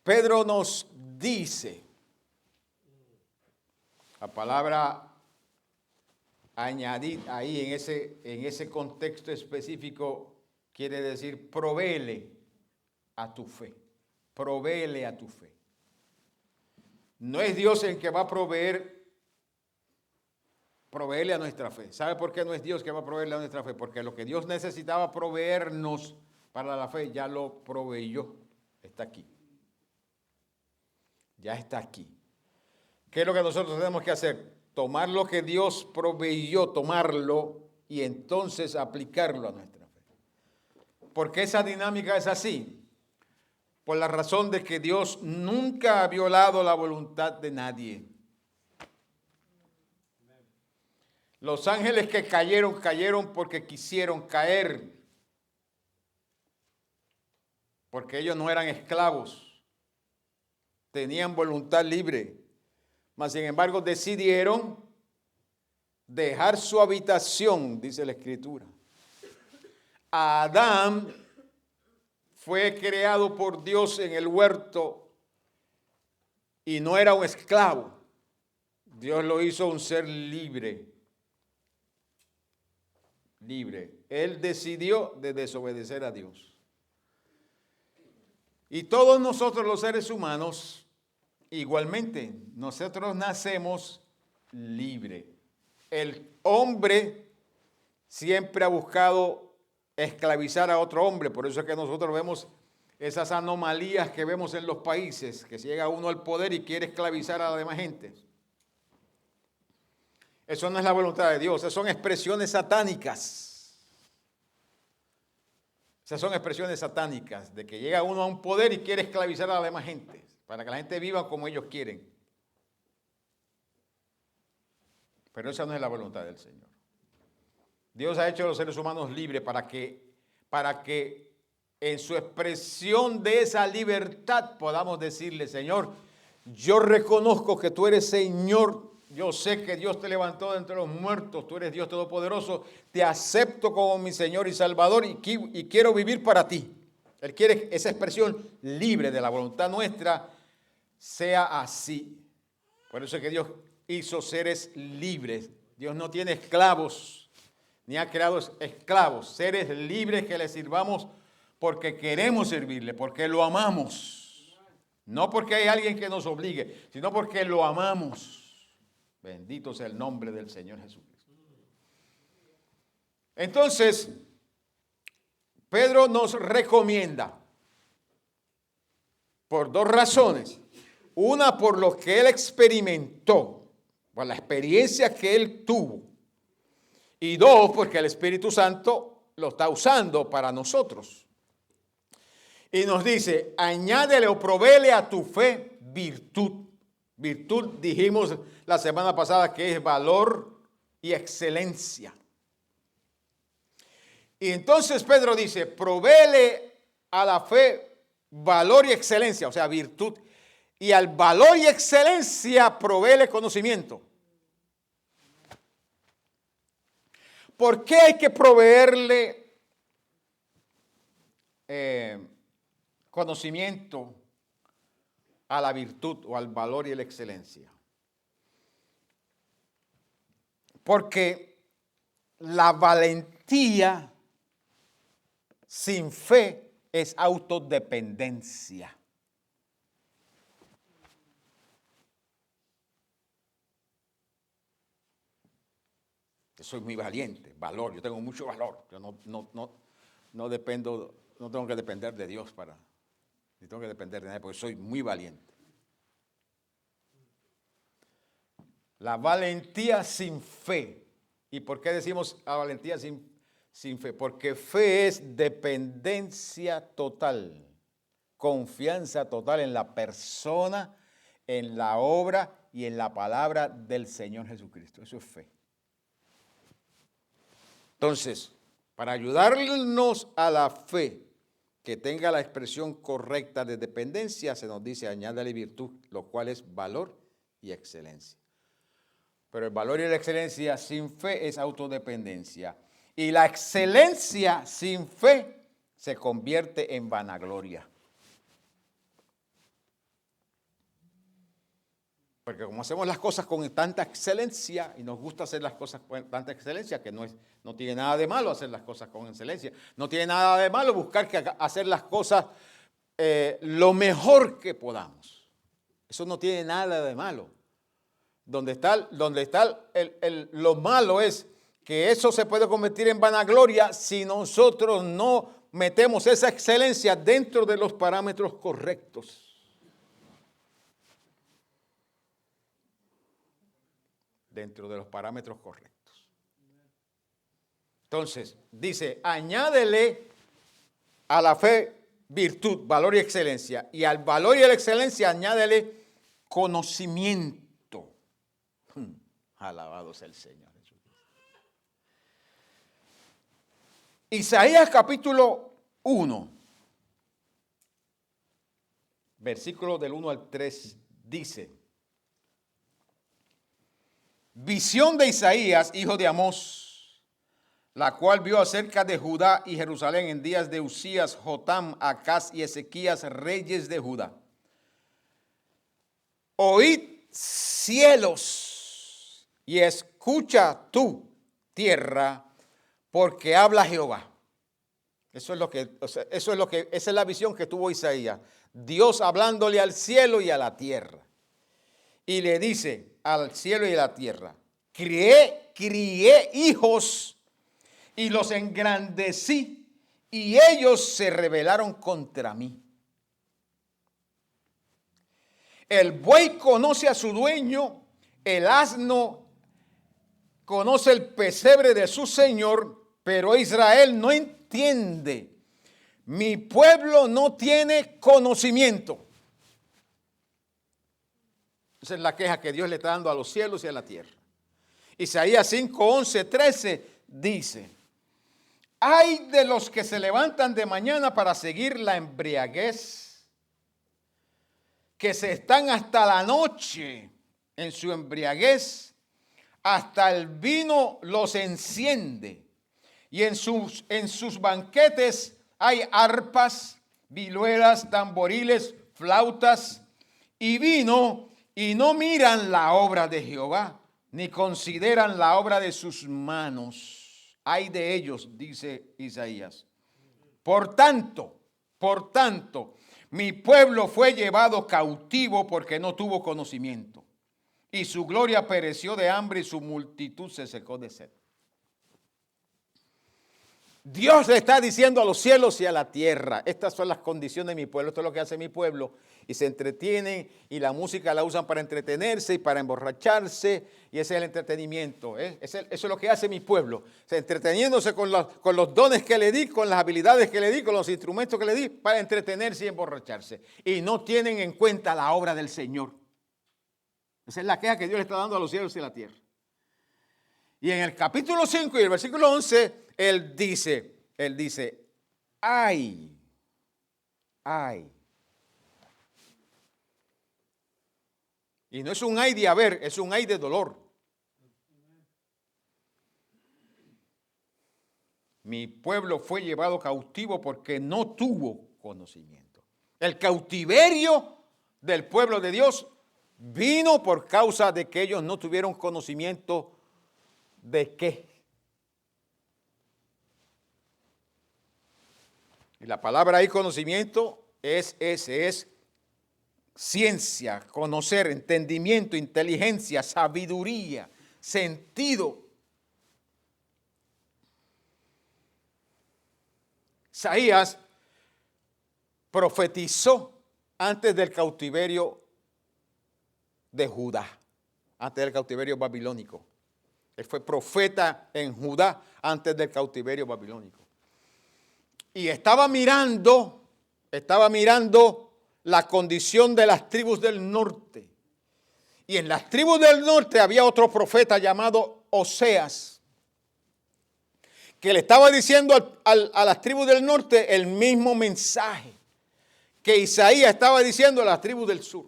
Pedro nos dice, la palabra añadir ahí en ese contexto específico quiere decir provéele a tu fe, provéele a tu fe. No es Dios el que va a proveerle a nuestra fe. ¿Sabe por qué no es Dios que va a proveerle a nuestra fe? Porque lo que Dios necesitaba proveernos para la fe ya lo proveyó, está aquí. Ya está aquí. ¿Qué es lo que nosotros tenemos que hacer? Tomar lo que Dios proveyó, tomarlo y entonces aplicarlo a nuestra fe. ¿Por qué esa dinámica es así? Por la razón de que Dios nunca ha violado la voluntad de nadie. Los ángeles que cayeron porque quisieron caer. Porque ellos no eran esclavos. Tenían voluntad libre, mas sin embargo decidieron dejar su habitación, dice la Escritura. Adán fue creado por Dios en el huerto y no era un esclavo. Dios lo hizo un ser libre. Libre. Él decidió de desobedecer a Dios. Y todos nosotros los seres humanos, igualmente, nosotros nacemos libres. El hombre siempre ha buscado esclavizar a otro hombre, por eso es que nosotros vemos esas anomalías que vemos en los países, que llega uno al poder y quiere esclavizar a la demás gente. Eso no es la voluntad de Dios, esas son expresiones satánicas. Esas son expresiones satánicas, de que llega uno a un poder y quiere esclavizar a la demás gente, para que la gente viva como ellos quieren. Pero esa no es la voluntad del Señor. Dios ha hecho a los seres humanos libres para que en su expresión de esa libertad podamos decirle, Señor, yo reconozco que tú eres Señor, yo sé que Dios te levantó de entre los muertos, tú eres Dios Todopoderoso, te acepto como mi Señor y Salvador y quiero vivir para ti. Él quiere esa expresión libre de la voluntad nuestra sea así. Por eso es que Dios hizo seres libres. Dios no tiene esclavos, ni ha creado esclavos, seres libres que le sirvamos porque queremos servirle, porque lo amamos. No porque hay alguien que nos obligue, sino porque lo amamos. Bendito sea el nombre del Señor Jesucristo. Entonces, Pedro nos recomienda por dos razones. Una, por lo que él experimentó, por la experiencia que él tuvo. Y dos, porque el Espíritu Santo lo está usando para nosotros. Y nos dice, añádele o provéele a tu fe virtud. Virtud, dijimos la semana pasada, que es valor y excelencia. Y entonces Pedro dice, provéele a la fe valor y excelencia, o sea, virtud. Y al valor y excelencia provéele conocimiento. ¿Por qué hay que proveerle conocimiento a la virtud o al valor y a la excelencia? Porque la valentía sin fe es autodependencia. Yo soy muy valiente, valor, yo tengo mucho valor. Yo no dependo, no tengo que depender de Dios ni tengo que depender de nadie, porque soy muy valiente. La valentía sin fe. ¿Y por qué decimos la valentía sin fe? Porque fe es dependencia total, confianza total en la persona, en la obra y en la palabra del Señor Jesucristo. Eso es fe. Entonces, para ayudarnos a la fe que tenga la expresión correcta de dependencia, se nos dice añádale virtud, lo cual es valor y excelencia. Pero el valor y la excelencia sin fe es autodependencia. Y la excelencia sin fe se convierte en vanagloria. Porque como hacemos las cosas con tanta excelencia y nos gusta hacer las cosas con tanta excelencia, que no tiene nada de malo hacer las cosas con excelencia, no tiene nada de malo buscar hacer las cosas lo mejor que podamos. Eso no tiene nada de malo. Donde está lo malo es que eso se puede convertir en vanagloria si nosotros no metemos esa excelencia dentro de los parámetros correctos. Dentro de los parámetros correctos. Entonces, dice, añádele a la fe virtud, valor y excelencia. Y al valor y a la excelencia añádele conocimiento. Alabado sea el Señor. Isaías capítulo 1, versículo del 1 al 3, dice: visión de Isaías, hijo de Amós, la cual vio acerca de Judá y Jerusalén en días de Usías, Jotam, Acaz y Ezequías, reyes de Judá. Oíd cielos y escucha tú, tierra, porque habla Jehová. Esa es la visión que tuvo Isaías. Dios hablándole al cielo y a la tierra. Y le dice al cielo y a la tierra: crié hijos y los engrandecí, y ellos se rebelaron contra mí. El buey conoce a su dueño, el asno conoce el pesebre de su señor, pero Israel no entiende. Mi pueblo no tiene conocimiento. Esa es la queja que Dios le está dando a los cielos y a la tierra. Isaías 5, 11, 13 dice: ay de los que se levantan de mañana para seguir la embriaguez, que se están hasta la noche en su embriaguez, hasta el vino los enciende, y en sus banquetes hay arpas, vihuelas, tamboriles, flautas y vino, y no miran la obra de Jehová, ni consideran la obra de sus manos. Ay de ellos, dice Isaías. Por tanto, mi pueblo fue llevado cautivo porque no tuvo conocimiento, y su gloria pereció de hambre y su multitud se secó de sed. Dios le está diciendo a los cielos y a la tierra: estas son las condiciones de mi pueblo, esto es lo que hace mi pueblo. Y se entretienen, y la música la usan para entretenerse y para emborracharse, y ese es el entretenimiento. Eso es lo que hace mi pueblo, entreteniéndose con los dones que le di, con las habilidades que le di, con los instrumentos que le di, para entretenerse y emborracharse. Y no tienen en cuenta la obra del Señor. Esa es la queja que Dios le está dando a los cielos y a la tierra. Y en el capítulo 5 y el versículo 11, Él dice, ay. Y no es un ay de haber, es un ay de dolor. Mi pueblo fue llevado cautivo porque no tuvo conocimiento. El cautiverio del pueblo de Dios vino por causa de que ellos no tuvieron conocimiento de qué. Y la palabra ahí, conocimiento, es ciencia, conocer, entendimiento, inteligencia, sabiduría, sentido. Isaías profetizó antes del cautiverio de Judá, antes del cautiverio babilónico. Él fue profeta en Judá antes del cautiverio babilónico. Y estaba mirando la condición de las tribus del norte. Y en las tribus del norte había otro profeta llamado Oseas, que le estaba diciendo a las tribus del norte el mismo mensaje que Isaías estaba diciendo a las tribus del sur.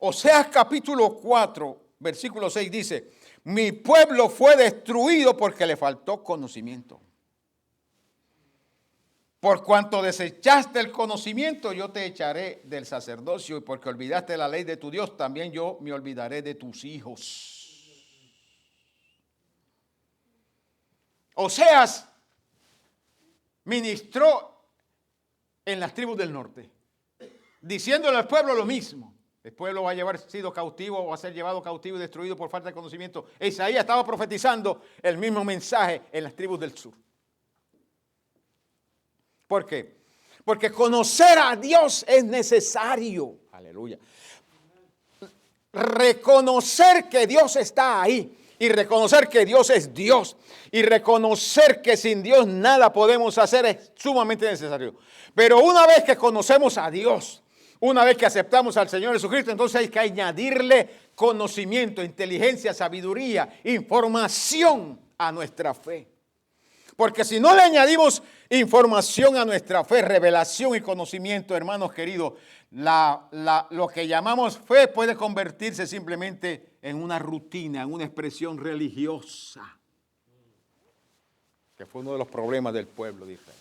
Oseas capítulo 4, versículo 6 dice: mi pueblo fue destruido porque le faltó conocimiento. Por cuanto desechaste el conocimiento, yo te echaré del sacerdocio, y porque olvidaste la ley de tu Dios, también yo me olvidaré de tus hijos. Oseas ministró en las tribus del norte, diciéndole al pueblo lo mismo. El pueblo va a haber sido cautivo o va a ser llevado cautivo y destruido por falta de conocimiento. Isaías estaba profetizando el mismo mensaje en las tribus del sur. ¿Por qué? Porque conocer a Dios es necesario. Aleluya. Reconocer que Dios está ahí. Y reconocer que Dios es Dios. Y reconocer que sin Dios nada podemos hacer es sumamente necesario. Pero una vez que conocemos a Dios, una vez que aceptamos al Señor Jesucristo, entonces hay que añadirle conocimiento, inteligencia, sabiduría, información a nuestra fe. Porque si no le añadimos información a nuestra fe, revelación y conocimiento, hermanos queridos, lo que llamamos fe puede convertirse simplemente en una rutina, en una expresión religiosa, que fue uno de los problemas del pueblo de Israel.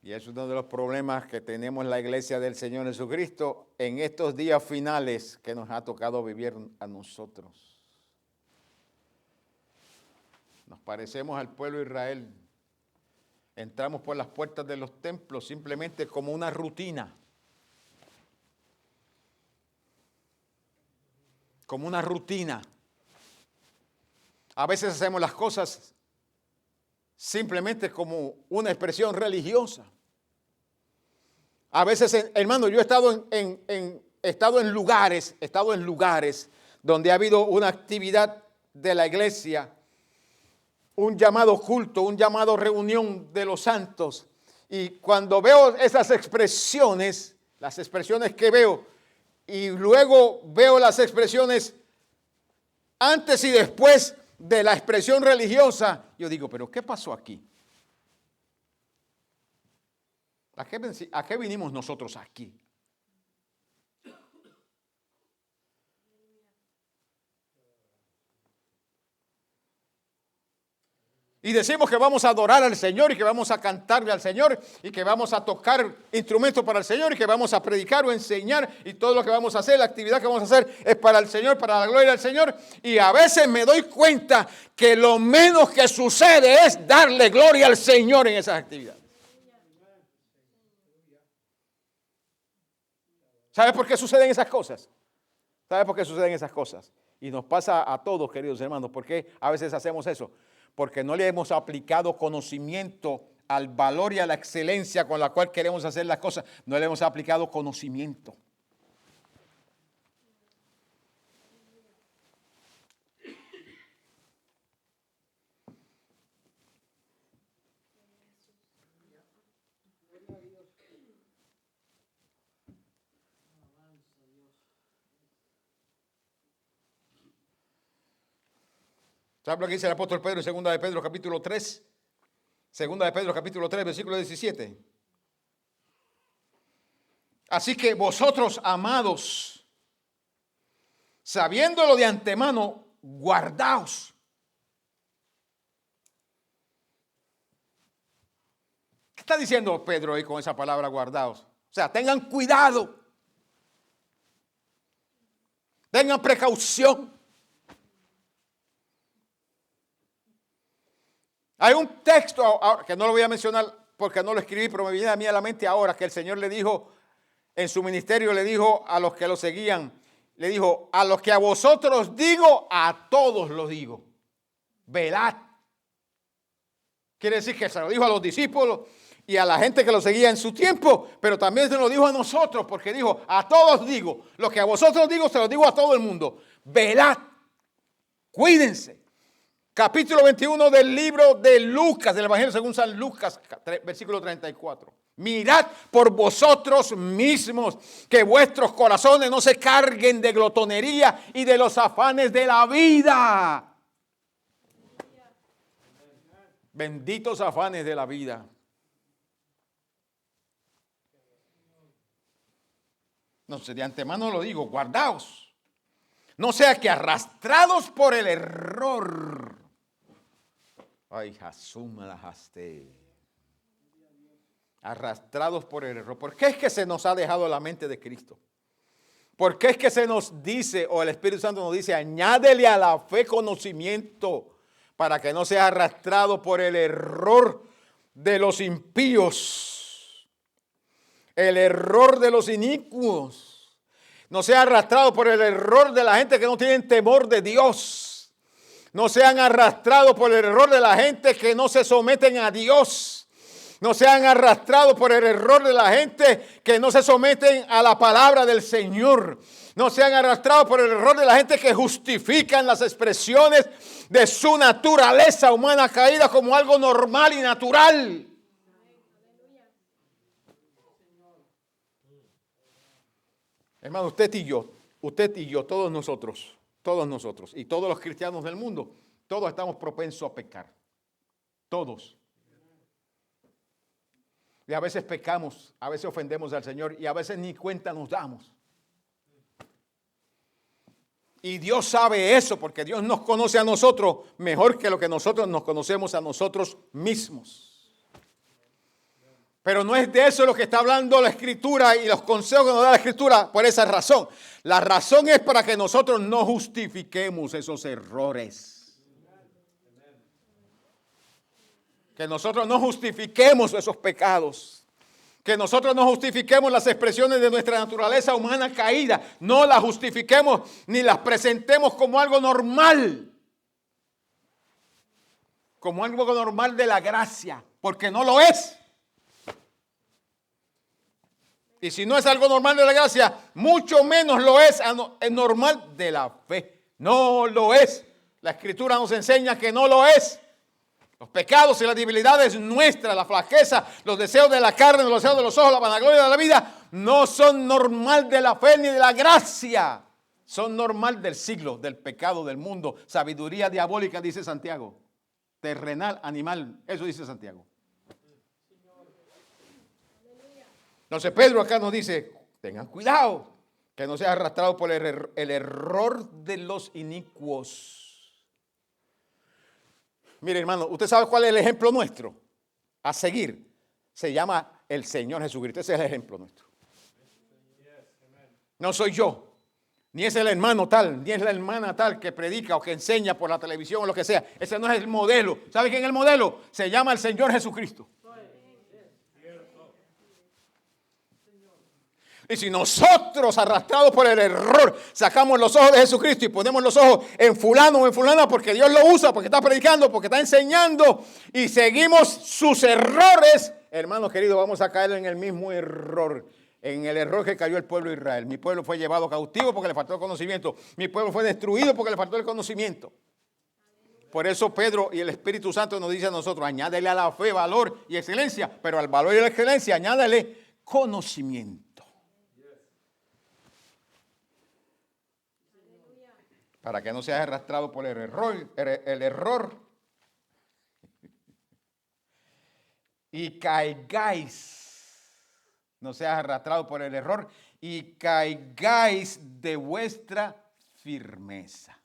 Y es uno de los problemas que tenemos en la iglesia del Señor Jesucristo en estos días finales que nos ha tocado vivir a nosotros. Nos parecemos al pueblo de Israel. Entramos por las puertas de los templos simplemente como una rutina. Como una rutina. A veces hacemos las cosas simplemente como una expresión religiosa. A veces, hermano, yo he estado en lugares donde ha habido una actividad de la iglesia, un llamado culto, un llamado reunión de los santos. Y cuando veo esas expresiones, las expresiones que veo, y luego veo las expresiones antes y después de la expresión religiosa, yo digo, pero ¿qué pasó aquí? ¿A qué vinimos nosotros aquí? Y decimos que vamos a adorar al Señor y que vamos a cantarle al Señor y que vamos a tocar instrumentos para el Señor y que vamos a predicar o enseñar y todo lo que vamos a hacer, la actividad que vamos a hacer es para el Señor, para la gloria del Señor. Y a veces me doy cuenta que lo menos que sucede es darle gloria al Señor en esas actividades. ¿Sabe por qué suceden esas cosas? ¿Sabe por qué suceden esas cosas? Y nos pasa a todos, queridos hermanos. ¿Por qué a veces hacemos eso? Porque no le hemos aplicado conocimiento al valor y a la excelencia con la cual queremos hacer las cosas. No le hemos aplicado conocimiento. ¿Sabe lo que dice el apóstol Pedro en 2 de Pedro capítulo 3? 2 de Pedro capítulo 3, versículo 17. Así que vosotros, amados, sabiéndolo de antemano, guardaos. ¿Qué está diciendo Pedro ahí con esa palabra guardaos? O sea, tengan cuidado. Tengan precaución. Hay un texto que no lo voy a mencionar porque no lo escribí, pero me viene a mí a la mente ahora que el Señor le dijo, en su ministerio le dijo a los que lo seguían, le dijo, a los que a vosotros digo, a todos lo digo. Velad. Quiere decir que se lo dijo a los discípulos y a la gente que lo seguía en su tiempo, pero también se lo dijo a nosotros porque dijo, a todos digo, lo que a vosotros digo, se lo digo a todo el mundo. Velad. Cuídense. Capítulo 21 del libro de Lucas, del Evangelio según San Lucas, versículo 34. Mirad por vosotros mismos que vuestros corazones no se carguen de glotonería y de los afanes de la vida. Benditos afanes de la vida. No sé, de antemano lo digo, guardaos. No sea que arrastrados por el error. Ay, Jasuma la haste. Arrastrados por el error. ¿Por qué es que se nos ha dejado la mente de Cristo? ¿Por qué es que se nos dice, o el Espíritu Santo nos dice, añádele a la fe conocimiento para que no sea arrastrado por el error de los impíos, el error de los inicuos, no sea arrastrado por el error de la gente que no tiene temor de Dios, no sean arrastrados por el error de la gente que no se someten a Dios, no sean arrastrados por el error de la gente que no se someten a la palabra del Señor. No sean arrastrados por el error de la gente que justifican las expresiones de su naturaleza humana caída como algo normal y natural. Hermano, usted y yo, todos nosotros, y todos los cristianos del mundo, todos estamos propensos a pecar. Todos. Y a veces pecamos, a veces ofendemos al Señor y a veces ni cuenta nos damos. Y Dios sabe eso porque Dios nos conoce a nosotros mejor que lo que nosotros nos conocemos a nosotros mismos. Pero no es de eso lo que está hablando la Escritura y los consejos que nos da la Escritura por esa razón. La razón es para que nosotros no justifiquemos esos errores. Que nosotros no justifiquemos esos pecados. Que nosotros no justifiquemos las expresiones de nuestra naturaleza humana caída. No las justifiquemos ni las presentemos como algo normal. Como algo normal de la gracia. Porque no lo es. Y si no es algo normal de la gracia, mucho menos lo es normal de la fe. No lo es. La Escritura nos enseña que no lo es. Los pecados y las debilidades nuestras, la flaqueza, los deseos de la carne, los deseos de los ojos, la vanagloria de la vida, no son normal de la fe ni de la gracia. Son normal del siglo, del pecado, del mundo. Sabiduría diabólica, dice Santiago. Terrenal, animal, eso dice Santiago. Entonces Pedro acá nos dice, tengan cuidado, que no sea arrastrado por el error de los inicuos. Mire, hermano, ¿usted sabe cuál es el ejemplo nuestro a seguir? Se llama el Señor Jesucristo. Ese es el ejemplo nuestro. No soy yo, ni es el hermano tal, ni es la hermana tal que predica o que enseña por la televisión o lo que sea. Ese no es el modelo. ¿Sabe quién es el modelo? Se llama el Señor Jesucristo. Y si nosotros, arrastrados por el error, sacamos los ojos de Jesucristo y ponemos los ojos en fulano o en fulana porque Dios lo usa, porque está predicando, porque está enseñando y seguimos sus errores, hermanos queridos, vamos a caer en el mismo error, en el error que cayó el pueblo de Israel. Mi pueblo fue llevado cautivo porque le faltó el conocimiento. Mi pueblo fue destruido porque le faltó el conocimiento. Por eso Pedro y el Espíritu Santo nos dice a nosotros, añádele a la fe valor y excelencia, pero al valor y a la excelencia añádele conocimiento. Para que no seas arrastrado por el error y caigáis, no seas arrastrado por el error y caigáis de vuestra firmeza.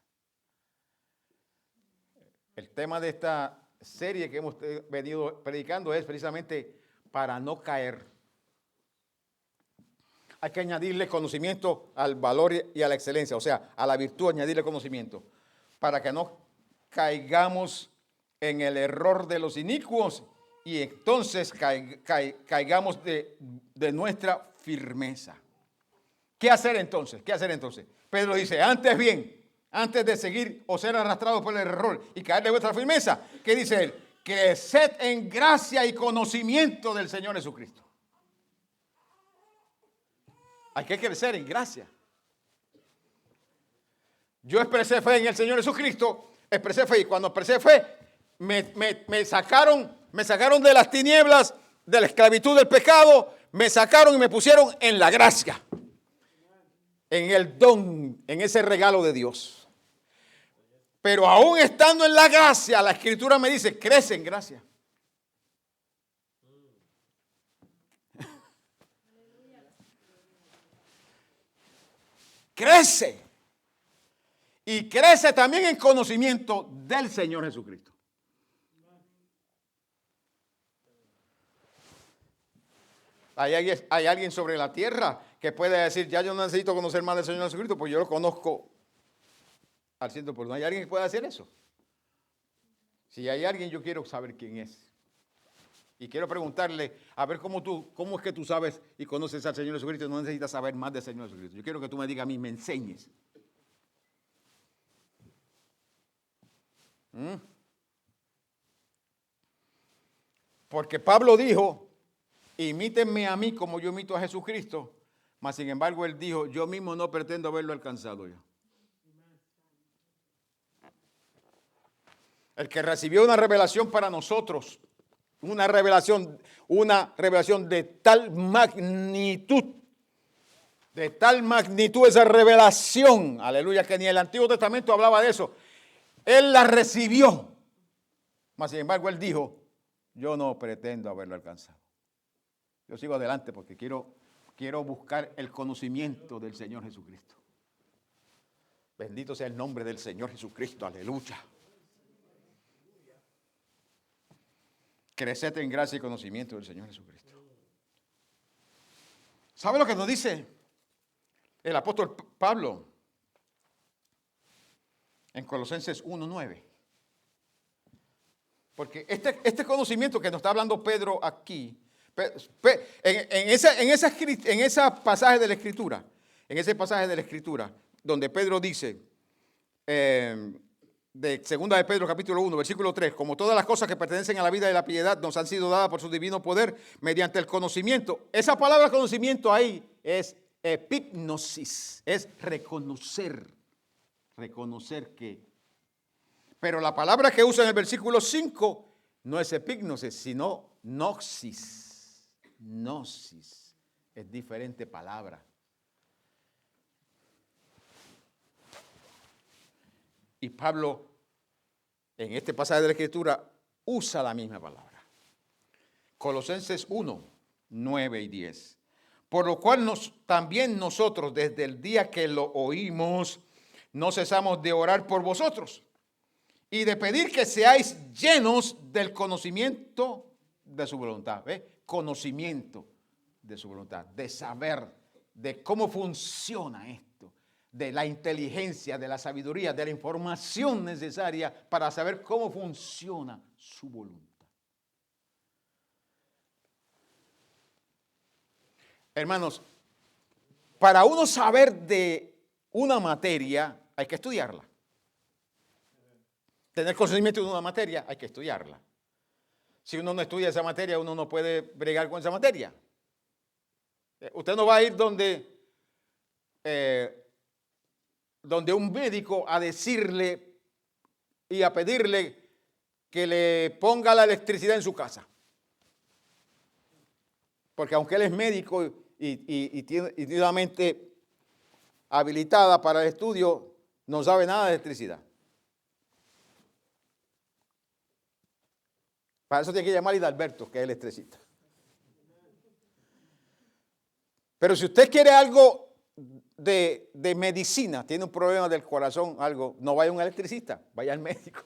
El tema de esta serie que hemos venido predicando es precisamente para no caer. Hay que añadirle conocimiento al valor y a la excelencia, o sea, a la virtud añadirle conocimiento, para que no caigamos en el error de los inicuos y entonces caigamos de nuestra firmeza. ¿Qué hacer entonces? Pedro dice, antes de seguir o ser arrastrados por el error y caer de vuestra firmeza, ¿qué dice él? Creced en gracia y conocimiento del Señor Jesucristo. Hay que crecer en gracia. Yo expresé fe en el Señor Jesucristo, expresé fe y cuando expresé fe me sacaron de las tinieblas, de la esclavitud del pecado, me sacaron y me pusieron en la gracia, en el don, en ese regalo de Dios. Pero aún estando en la gracia, la Escritura me dice, crece en gracia. Crece. Y crece también en conocimiento del Señor Jesucristo. Hay alguien sobre la tierra que puede decir, ya yo no necesito conocer más del Señor Jesucristo, pues yo lo conozco al 100%. ¿Hay alguien que pueda hacer eso? Si hay alguien, yo quiero saber quién es. Y quiero preguntarle, a ver cómo es que tú sabes y conoces al Señor Jesucristo y no necesitas saber más del Señor Jesucristo. Yo quiero que tú me digas a mí, me enseñes. Porque Pablo dijo, imítenme a mí como yo imito a Jesucristo, mas sin embargo él dijo, yo mismo no pretendo haberlo alcanzado yo. El que recibió una revelación para nosotros, una revelación de tal magnitud esa revelación, aleluya, que ni el Antiguo Testamento hablaba de eso. Él la recibió, mas sin embargo él dijo, yo no pretendo haberlo alcanzado. Yo sigo adelante porque quiero buscar el conocimiento del Señor Jesucristo. Bendito sea el nombre del Señor Jesucristo, aleluya. Creced en gracia y conocimiento del Señor Jesucristo. ¿Sabe lo que nos dice el apóstol Pablo en Colosenses 1:9? Porque este conocimiento que nos está hablando Pedro aquí, en ese pasaje de la Escritura, donde Pedro dice, de segunda de Pedro capítulo 1, versículo 3, como todas las cosas que pertenecen a la vida y la piedad nos han sido dadas por su divino poder mediante el conocimiento. Esa palabra conocimiento ahí es epignosis, es reconocer que. Pero la palabra que usa en el versículo 5 no es epignosis, sino gnosis. Gnosis es diferente palabra. Y Pablo, en este pasaje de la Escritura, usa la misma palabra. Colosenses 1, 9 y 10. Por lo cual también nosotros, desde el día que lo oímos, no cesamos de orar por vosotros y de pedir que seáis llenos del conocimiento de su voluntad. ¿Ve? Conocimiento de su voluntad, de saber de cómo funciona esto, de la inteligencia, de la sabiduría, de la información necesaria para saber cómo funciona su voluntad. Hermanos, para uno saber de una materia hay que estudiarla. Tener conocimiento de una materia hay que estudiarla. Si uno no estudia esa materia, uno no puede bregar con esa materia. Usted no va a ir donde un médico a decirle y a pedirle que le ponga la electricidad en su casa. Porque aunque él es médico y tiene una mente habilitada para el estudio, no sabe nada de electricidad. Para eso tiene que llamar a Hidalberto, que es electricista. Pero si usted quiere algo de medicina, tiene un problema del corazón, algo, no vaya a un electricista, vaya al médico.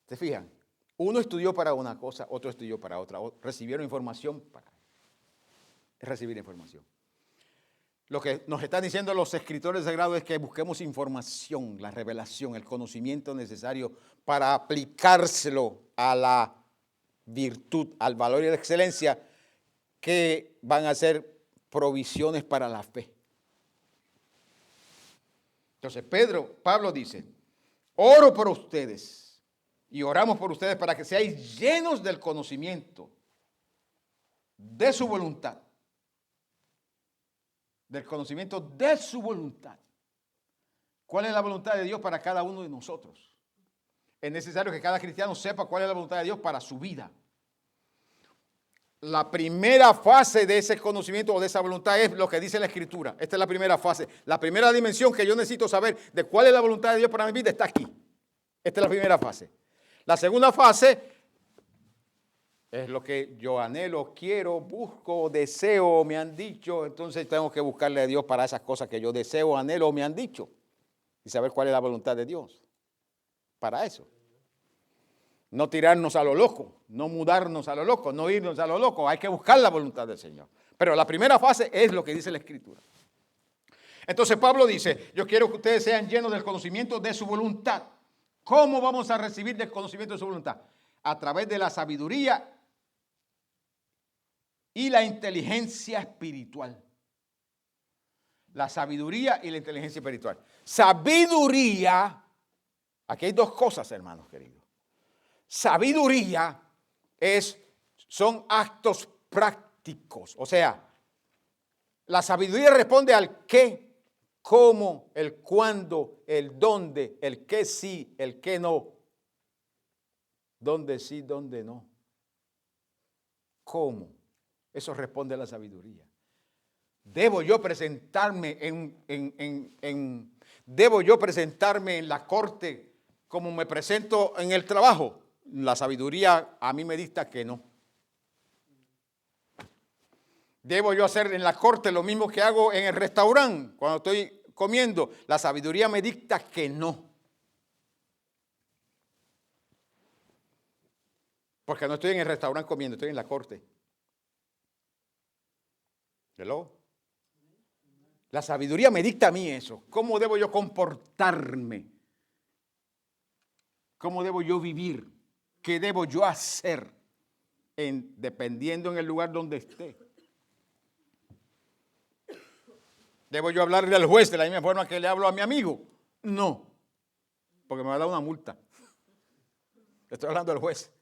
¿Se fijan? Uno estudió para una cosa, otro estudió para otra, recibieron información para recibir información. Lo que nos están diciendo los escritores sagrados es que busquemos información, la revelación, el conocimiento necesario para aplicárselo a la virtud, al valor y a la excelencia que van a ser provisiones para la fe. Entonces Pablo dice, oro por ustedes y oramos por ustedes para que seáis llenos del conocimiento de su voluntad. Del conocimiento de su voluntad. ¿Cuál es la voluntad de Dios para cada uno de nosotros? Es necesario que cada cristiano sepa cuál es la voluntad de Dios para su vida. La primera fase de ese conocimiento o de esa voluntad es lo que dice la Escritura. Esta es la primera fase. La primera dimensión que yo necesito saber de cuál es la voluntad de Dios para mi vida está aquí. Esta es la primera fase. La segunda fase es lo que yo anhelo, quiero, busco, deseo, me han dicho. Entonces tengo que buscarle a Dios para esas cosas que yo deseo, anhelo, me han dicho. Y saber cuál es la voluntad de Dios para eso. No tirarnos a lo loco, no mudarnos a lo loco, no irnos a lo loco. Hay que buscar la voluntad del Señor. Pero la primera fase es lo que dice la Escritura. Entonces Pablo dice, yo quiero que ustedes sean llenos del conocimiento de su voluntad. ¿Cómo vamos a recibir del conocimiento de su voluntad? A través de la sabiduría y la inteligencia espiritual. La sabiduría y la inteligencia espiritual. Sabiduría, aquí hay dos cosas, hermanos queridos. Sabiduría son actos prácticos. O sea, la sabiduría responde al qué, cómo, el cuándo, el dónde, el qué sí, el qué no. Dónde sí, dónde no. ¿Cómo? Eso responde a la sabiduría. Debo yo presentarme debo yo presentarme en la corte como me presento en el trabajo. La sabiduría a mí me dicta que no. Debo yo hacer en la corte lo mismo que hago en el restaurante cuando estoy comiendo. La sabiduría me dicta que no. Porque no estoy en el restaurante comiendo, estoy en la corte. ¿Hello? La sabiduría me dicta a mí eso. ¿Cómo debo yo comportarme? ¿Cómo debo yo vivir? ¿Qué debo yo hacer? Dependiendo en el lugar donde esté. ¿Debo yo hablarle al juez de la misma forma que le hablo a mi amigo? No, porque me va a dar una multa. Estoy hablando del juez.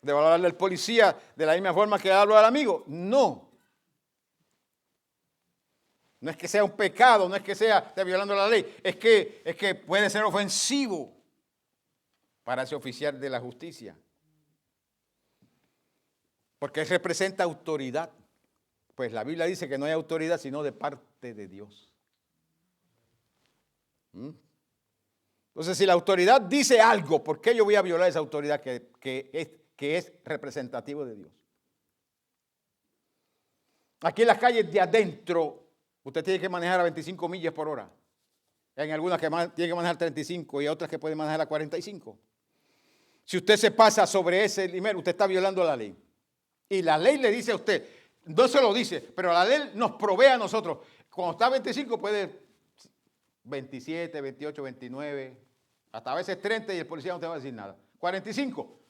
¿Debo hablarle al policía de la misma forma que hablo al amigo? No. No es que sea un pecado, no es que esté violando la ley, es que puede ser ofensivo para ese oficial de la justicia. Porque él representa autoridad. Pues la Biblia dice que no hay autoridad sino de parte de Dios. Entonces, si la autoridad dice algo, ¿por qué yo voy a violar esa autoridad que es representativo de Dios? Aquí en las calles de adentro, usted tiene que manejar a 25 millas por hora. Hay algunas que tiene que manejar 35 y otras que puede manejar a 45. Si usted se pasa sobre ese límite, usted está violando la ley. Y la ley le dice a usted, no se lo dice, pero la ley nos provee a nosotros. Cuando está a 25 puede 27, 28, 29, hasta a veces 30 y el policía no te va a decir nada. 45,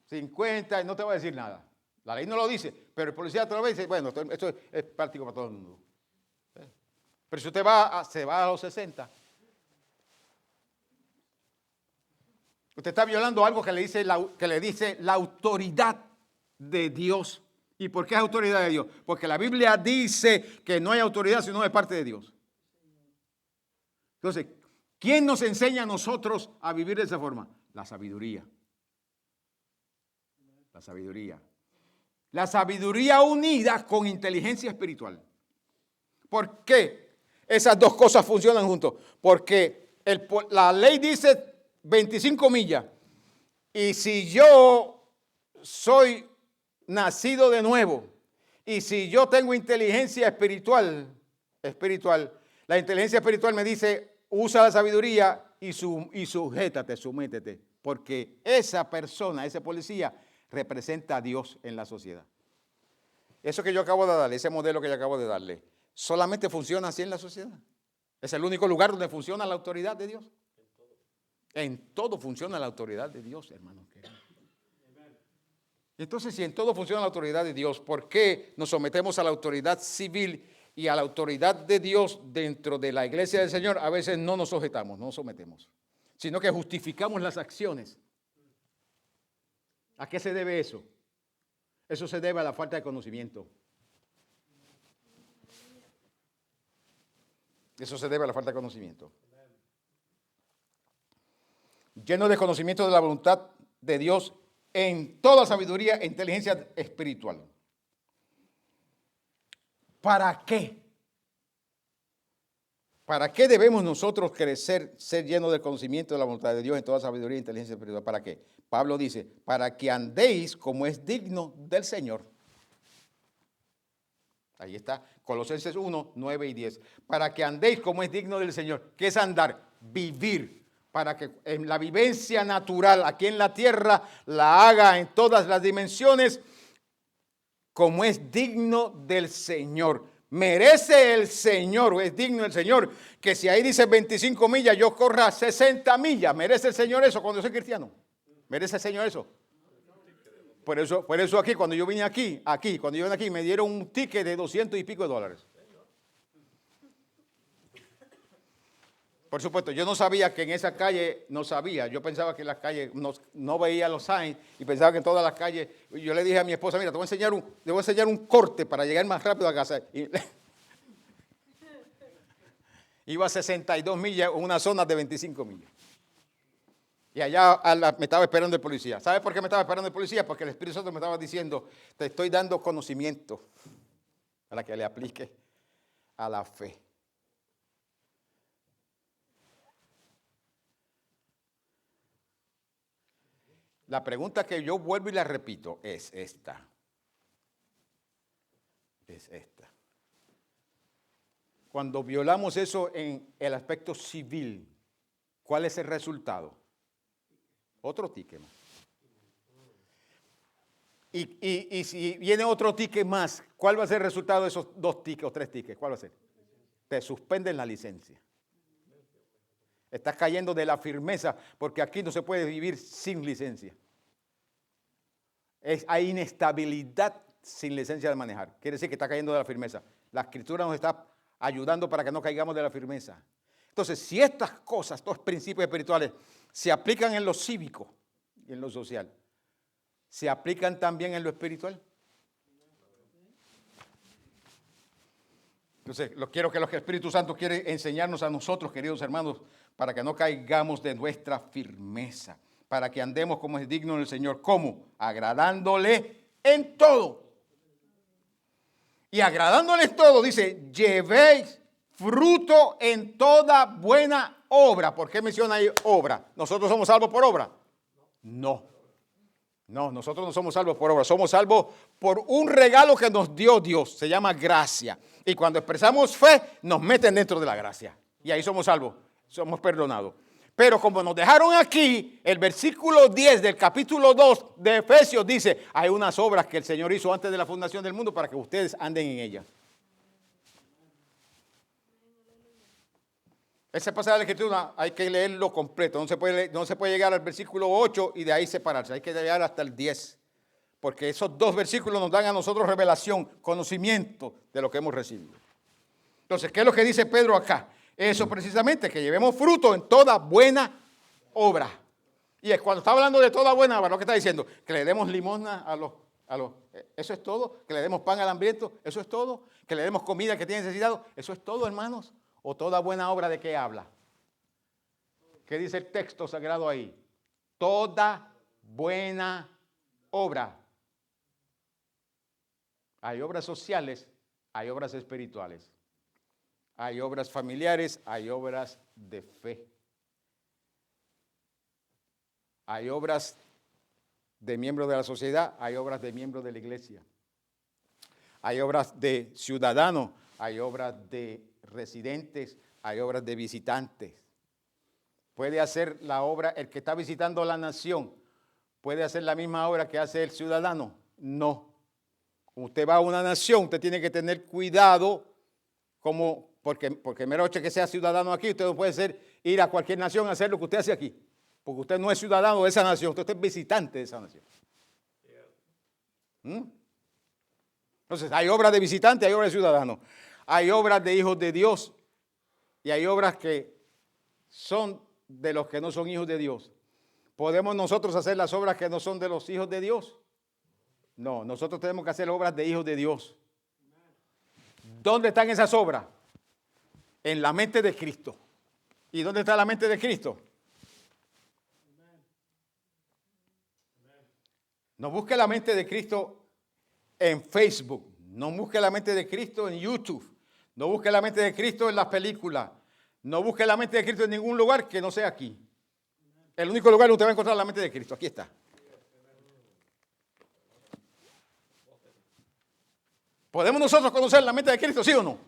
50 y no te va a decir nada. La ley no lo dice, pero el policía te lo ve y dice, bueno, esto es práctico para todo el mundo. Pero si usted se va a los 60, usted está violando algo que le dice la autoridad de Dios. ¿Y por qué es autoridad de Dios? Porque la Biblia dice que no hay autoridad sino de parte de Dios. Entonces, ¿quién nos enseña a nosotros a vivir de esa forma? La sabiduría. La sabiduría. La sabiduría unida con inteligencia espiritual. ¿Por qué esas dos cosas funcionan juntos? Porque la ley dice 25 millas. Y si yo soy nacido de nuevo, y si yo tengo inteligencia espiritual, la inteligencia espiritual me dice, usa la sabiduría y sujétate, sométete, porque esa persona, ese policía, representa a Dios en la sociedad. Eso que yo acabo de darle, ese modelo que yo acabo de darle, solamente funciona así en la sociedad. Es el único lugar donde funciona la autoridad de Dios. En todo funciona la autoridad de Dios, hermanos. Entonces, si en todo funciona la autoridad de Dios, ¿por qué nos sometemos a la autoridad civil y a la autoridad de Dios dentro de la iglesia del Señor? A veces no nos sujetamos, no nos sometemos, sino que justificamos las acciones. ¿A qué se debe eso? Eso se debe a la falta de conocimiento. Eso se debe a la falta de conocimiento. Lleno de conocimiento de la voluntad de Dios en toda sabiduría e inteligencia espiritual. ¿Para qué? ¿Para qué debemos nosotros crecer, ser llenos del conocimiento de la voluntad de Dios en toda sabiduría e inteligencia espiritual? ¿Para qué? Pablo dice, para que andéis como es digno del Señor. Ahí está, Colosenses 1, 9 y 10. Para que andéis como es digno del Señor. ¿Qué es andar? Vivir. para que en la vivencia natural aquí en la tierra la haga en todas las dimensiones como es digno del Señor. Merece el Señor, o es digno el Señor, que si ahí dice 25 millas, yo corra 60 millas. ¿Merece el Señor eso cuando soy cristiano? ¿Merece el Señor eso? Por eso aquí, cuando yo vine aquí, me dieron un ticket de 200 y pico de dólares. Por supuesto, yo no sabía que en esa calle, yo pensaba que en las calles no veía los signs y pensaba que en todas las calles, yo le dije a mi esposa, mira, te voy a enseñar un corte para llegar más rápido a casa. Y iba a 62 millas en una zona de 25 millas. Y allá me estaba esperando el policía. ¿Sabe por qué me estaba esperando el policía? Porque el Espíritu Santo me estaba diciendo, te estoy dando conocimiento para que le aplique a la fe. La pregunta que yo vuelvo y la repito es esta. Cuando violamos eso en el aspecto civil, ¿cuál es el resultado? Otro ticket más. Y si viene otro ticket más, ¿cuál va a ser el resultado de esos 2 tickets o 3 tickets? ¿Cuál va a ser? Te suspenden la licencia. Estás cayendo de la firmeza porque aquí no se puede vivir sin licencia. Hay inestabilidad sin licencia de manejar. Quiere decir que está cayendo de la firmeza. La Escritura nos está ayudando para que no caigamos de la firmeza. Entonces, si estas cosas, estos principios espirituales, se aplican en lo cívico y en lo social, ¿se aplican también en lo espiritual? Entonces, quiero que lo que el Espíritu Santo quiere enseñarnos a nosotros, queridos hermanos, para que no caigamos de nuestra firmeza, para que andemos como es digno del Señor. ¿Cómo? Agradándole en todo. Y agradándole en todo, dice, llevéis fruto en toda buena obra. ¿Por qué menciona ahí obra? ¿Nosotros somos salvos por obra? No. No, nosotros no somos salvos por obra, somos salvos por un regalo que nos dio Dios, se llama gracia. Y cuando expresamos fe, nos meten dentro de la gracia. Y ahí somos salvos, somos perdonados. Pero como nos dejaron aquí, el versículo 10 del capítulo 2 de Efesios dice, hay unas obras que el Señor hizo antes de la fundación del mundo para que ustedes anden en ellas. Ese pasaje de la Escritura hay que leerlo completo. No se puede llegar al versículo 8 y de ahí separarse. Hay que llegar hasta el 10. Porque esos 2 versículos nos dan a nosotros revelación, conocimiento de lo que hemos recibido. Entonces, ¿qué es lo que dice Pedro acá? Eso precisamente, que llevemos fruto en toda buena obra. Y es cuando está hablando de toda buena obra, lo que está diciendo, que le demos limosna a los, eso es todo. Que le demos pan al hambriento, eso es todo. Que le demos comida que tiene necesidad, eso es todo, hermanos. ¿O toda buena obra de qué habla? ¿Qué dice el texto sagrado ahí? Toda buena obra. Hay obras sociales, hay obras espirituales. Hay obras familiares, hay obras de fe. Hay obras de miembros de la sociedad, hay obras de miembros de la iglesia. Hay obras de ciudadanos, hay obras de residentes, hay obras de visitantes. Puede hacer la obra, el que está visitando la nación, ¿puede hacer la misma obra que hace el ciudadano? No. Usted va a una nación, usted tiene que tener cuidado, porque mero hecho que sea ciudadano aquí, usted no puede ir a cualquier nación a hacer lo que usted hace aquí, porque usted no es ciudadano de esa nación, usted es visitante de esa nación. Entonces, hay obras de visitante, hay obras de ciudadano. Hay obras de hijos de Dios y hay obras que son de los que no son hijos de Dios. ¿Podemos nosotros hacer las obras que no son de los hijos de Dios? No, nosotros tenemos que hacer obras de hijos de Dios. ¿Dónde están esas obras? En la mente de Cristo. ¿Y dónde está la mente de Cristo? No busque la mente de Cristo en Facebook. No busque la mente de Cristo en YouTube. No busque la mente de Cristo en las películas. No busque la mente de Cristo en ningún lugar que no sea aquí. El único lugar donde usted va a encontrar la mente de Cristo. Aquí está. ¿Podemos nosotros conocer la mente de Cristo, sí o no?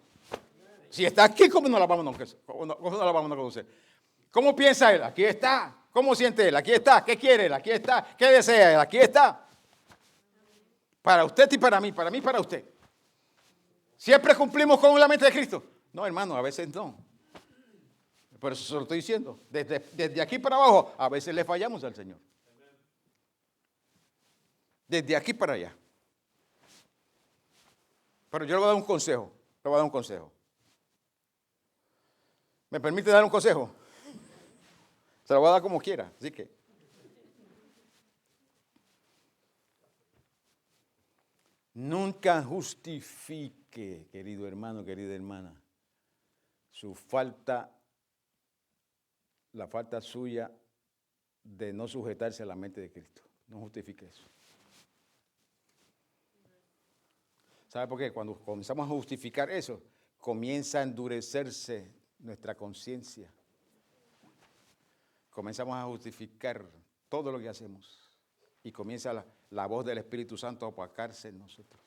Si está aquí, ¿cómo no la vamos a conocer? ¿Cómo piensa él? Aquí está. ¿Cómo siente él? Aquí está. ¿Qué quiere él? Aquí está. ¿Qué desea él? Aquí está. Para usted y para mí y para usted. ¿Siempre cumplimos con la mente de Cristo? No, hermano, a veces no. Por eso se lo estoy diciendo. Desde aquí para abajo, a veces le fallamos al Señor. Desde aquí para allá. Pero yo le voy a dar un consejo. Le voy a dar un consejo. ¿Me permite dar un consejo? Se lo voy a dar como quiera. Así que. Nunca justifique, querido hermano, querida hermana, la falta suya de no sujetarse a la mente de Cristo. No justifique eso. ¿Sabe por qué? Cuando comenzamos a justificar eso, comienza a endurecerse nuestra conciencia. Comenzamos a justificar todo lo que hacemos. Y comienza la voz del Espíritu Santo a opacarse en nosotros.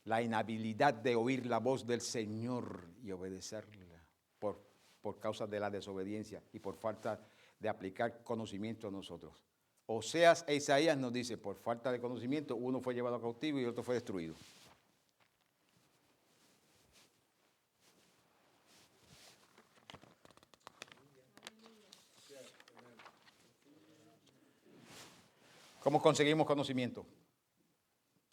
La inhabilidad de oír la voz del Señor y obedecerla por causa de la desobediencia y por falta de aplicar conocimiento a nosotros. Oseas e Isaías nos dice, por falta de conocimiento, uno fue llevado cautivo y el otro fue destruido. ¿Cómo conseguimos conocimiento?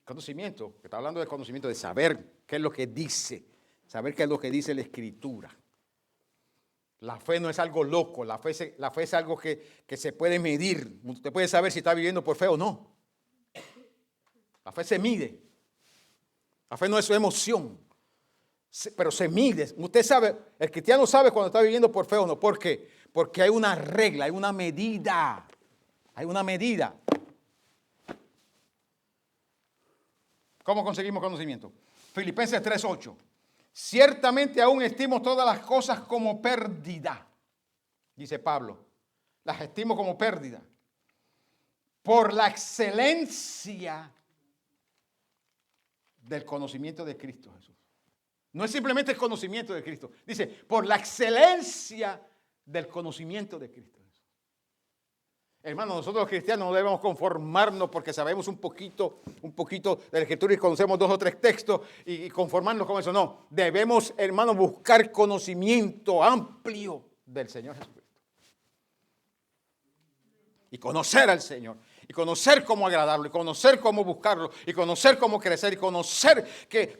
Conocimiento, que está hablando de conocimiento, de saber qué es lo que dice, saber qué es lo que dice la Escritura. La fe no es algo loco, la fe es algo que se puede medir. Usted puede saber si está viviendo por fe o no. La fe se mide. La fe no es su emoción, pero se mide. Usted sabe, el cristiano sabe cuando está viviendo por fe o no. ¿Por qué? Porque hay una regla, hay una medida. Hay una medida. ¿Cómo conseguimos conocimiento? Filipenses 3:8. Ciertamente aún estimo todas las cosas como pérdida, dice Pablo. Las estimo como pérdida. Por la excelencia del conocimiento de Cristo Jesús. No es simplemente el conocimiento de Cristo. Dice, por la excelencia del conocimiento de Cristo. Hermanos, nosotros los cristianos no debemos conformarnos porque sabemos un poquito de la Escritura y conocemos 2 o 3 textos y conformarnos con eso. No, debemos, hermanos, buscar conocimiento amplio del Señor Jesucristo. Y conocer al Señor. Y conocer cómo agradarlo, y conocer cómo buscarlo, y conocer cómo crecer, y conocer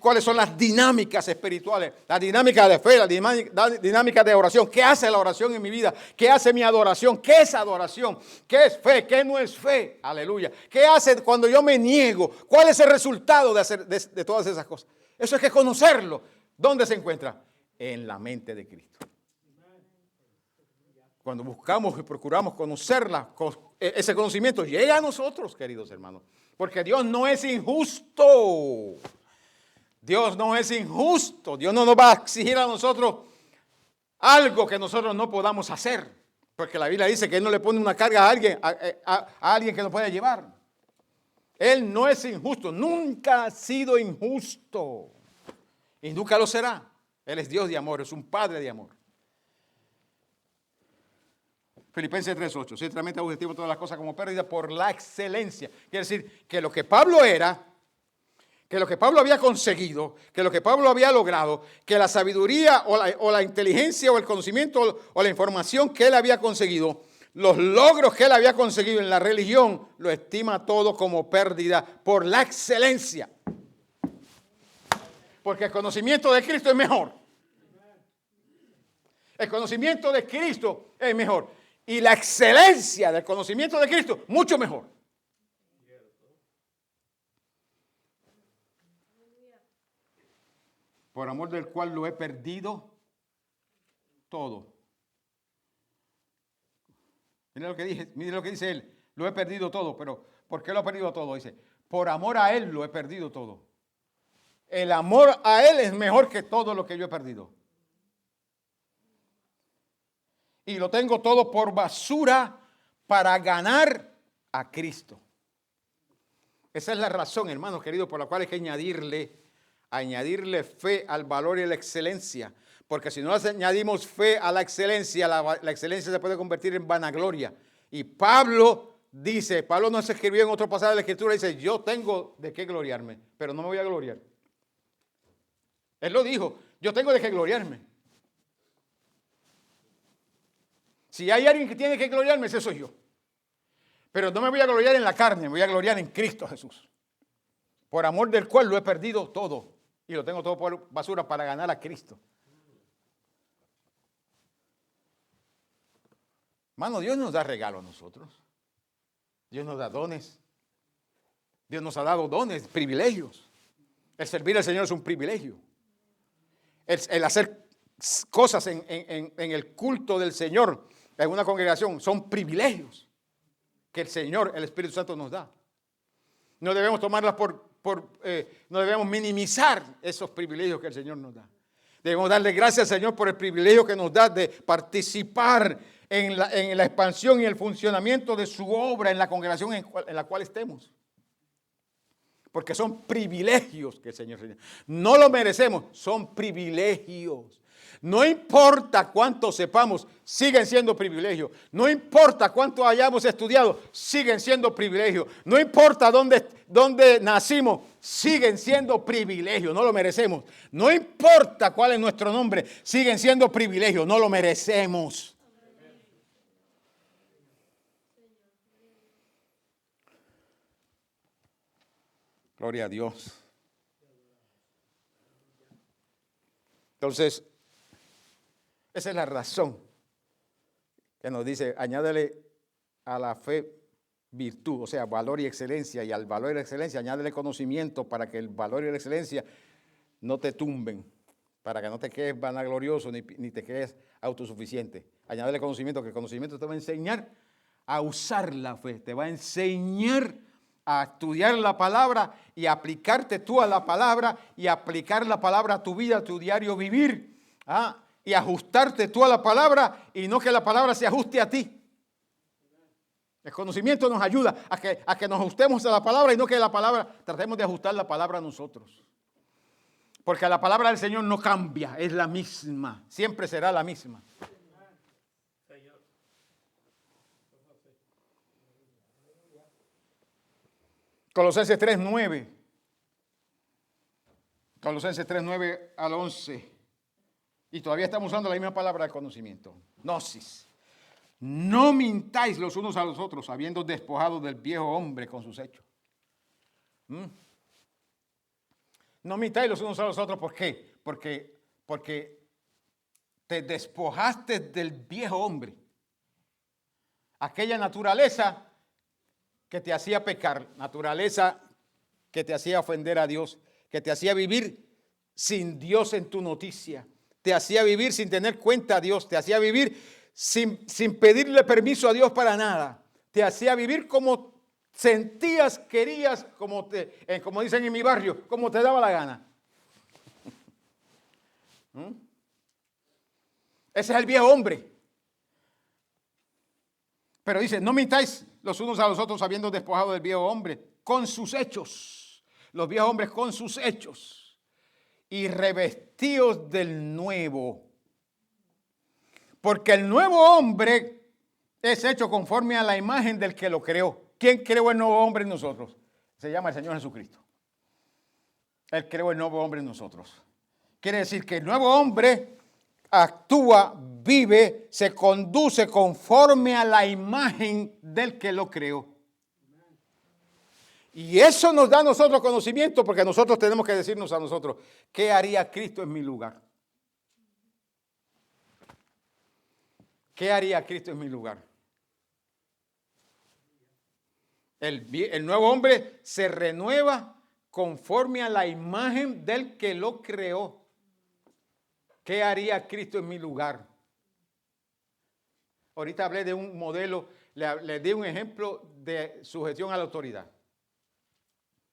cuáles son las dinámicas espirituales, la dinámica de fe, la dinámica de oración. ¿Qué hace la oración en mi vida? ¿Qué hace mi adoración? ¿Qué es adoración? ¿Qué es fe? ¿Qué no es fe? Aleluya. ¿Qué hace cuando yo me niego? ¿Cuál es el resultado de todas esas cosas? Eso es que conocerlo. ¿Dónde se encuentra? En la mente de Cristo. Cuando buscamos y procuramos conocerla, ese conocimiento llega a nosotros, queridos hermanos. Porque Dios no es injusto. Dios no es injusto. Dios no nos va a exigir a nosotros algo que nosotros no podamos hacer. Porque la Biblia dice que Él no le pone una carga a alguien que no puede llevar. Él no es injusto. Nunca ha sido injusto. Y nunca lo será. Él es Dios de amor, es un Padre de amor. Filipenses 3:8, ciertamente objetivo todas las cosas como pérdida por la excelencia. Quiere decir que lo que Pablo era, que lo que Pablo había conseguido, que lo que Pablo había logrado, que la sabiduría o la inteligencia o el conocimiento o la información que él había conseguido, los logros que él había conseguido en la religión, lo estima todo como pérdida por la excelencia. Porque el conocimiento de Cristo es mejor. El conocimiento de Cristo es mejor. Y la excelencia del conocimiento de Cristo, mucho mejor. Por amor del cual lo he perdido todo. Mire lo que dice él. Lo he perdido todo, pero ¿por qué lo he perdido todo? Dice, por amor a él lo he perdido todo. El amor a él es mejor que todo lo que yo he perdido. Y lo tengo todo por basura para ganar a Cristo. Esa es la razón, hermanos queridos, por la cual hay que añadirle añadirle fe al valor y a la excelencia. Porque si no añadimos fe a la excelencia, la excelencia se puede convertir en vanagloria. Y Pablo nos escribió en otro pasaje de la Escritura, dice, yo tengo de qué gloriarme, pero no me voy a gloriar. Él lo dijo, yo tengo de qué gloriarme. Si hay alguien que tiene que gloriarme, ese soy yo. Pero no me voy a gloriar en la carne, me voy a gloriar en Cristo Jesús. Por amor del cual lo he perdido todo. Y lo tengo todo por basura para ganar a Cristo. Hermano, Dios nos da regalo a nosotros. Dios nos da dones. Dios nos ha dado dones, privilegios. El servir al Señor es un privilegio. El hacer cosas en el culto del Señor en una congregación son privilegios que el Señor, el Espíritu Santo nos da. No debemos tomarlas no debemos minimizar esos privilegios que el Señor nos da. Debemos darle gracias al Señor por el privilegio que nos da de participar en la expansión y el funcionamiento de su obra en la congregación en la cual estemos. Porque son privilegios que el Señor tiene. No lo merecemos, son privilegios. No importa cuánto sepamos, siguen siendo privilegios. No importa cuánto hayamos estudiado, siguen siendo privilegios. No importa dónde nacimos, siguen siendo privilegios. No lo merecemos. No importa cuál es nuestro nombre, siguen siendo privilegios. No lo merecemos. Gloria a Dios. Entonces, esa es la razón que nos dice, añádele a la fe virtud, o sea, valor y excelencia, y al valor y la excelencia añádele conocimiento para que el valor y la excelencia no te tumben, para que no te quedes vanaglorioso ni te quedes autosuficiente. Añádele conocimiento, que el conocimiento te va a enseñar a usar la fe, te va a enseñar a estudiar la palabra y aplicarte tú a la palabra y aplicar la palabra a tu vida, a tu diario vivir. Y ajustarte tú a la palabra y no que la palabra se ajuste a ti. El conocimiento nos ayuda a que nos ajustemos a la palabra y no que la palabra, tratemos de ajustar la palabra a nosotros. Porque la palabra del Señor no cambia, es la misma, siempre será la misma. Colosenses 3:9. Colosenses 3:9 al 11. Y todavía estamos usando la misma palabra de conocimiento. Gnosis. No mintáis los unos a los otros, habiendo despojado del viejo hombre con sus hechos. No mintáis los unos a los otros, ¿por qué? Porque te despojaste del viejo hombre. Aquella naturaleza que te hacía pecar, naturaleza que te hacía ofender a Dios, que te hacía vivir sin Dios en tu noticia, te hacía vivir sin tener cuenta a Dios, te hacía vivir sin pedirle permiso a Dios para nada, te hacía vivir como sentías, querías, como dicen en mi barrio, como te daba la gana. Ese es el viejo hombre. Pero dice, no mintáis los unos a los otros habiendo despojado del viejo hombre con sus hechos. Los viejos hombres con sus hechos. Y revestidos del nuevo. Porque el nuevo hombre es hecho conforme a la imagen del que lo creó. ¿Quién creó el nuevo hombre en nosotros? Se llama el Señor Jesucristo. Él creó el nuevo hombre en nosotros. Quiere decir que el nuevo hombre actúa, vive, se conduce conforme a la imagen del que lo creó. Y eso nos da a nosotros conocimiento, porque nosotros tenemos que decirnos a nosotros, ¿qué haría Cristo en mi lugar? ¿Qué haría Cristo en mi lugar? El nuevo hombre se renueva conforme a la imagen del que lo creó. ¿Qué haría Cristo en mi lugar? Ahorita hablé de un modelo, le di un ejemplo de sujeción a la autoridad.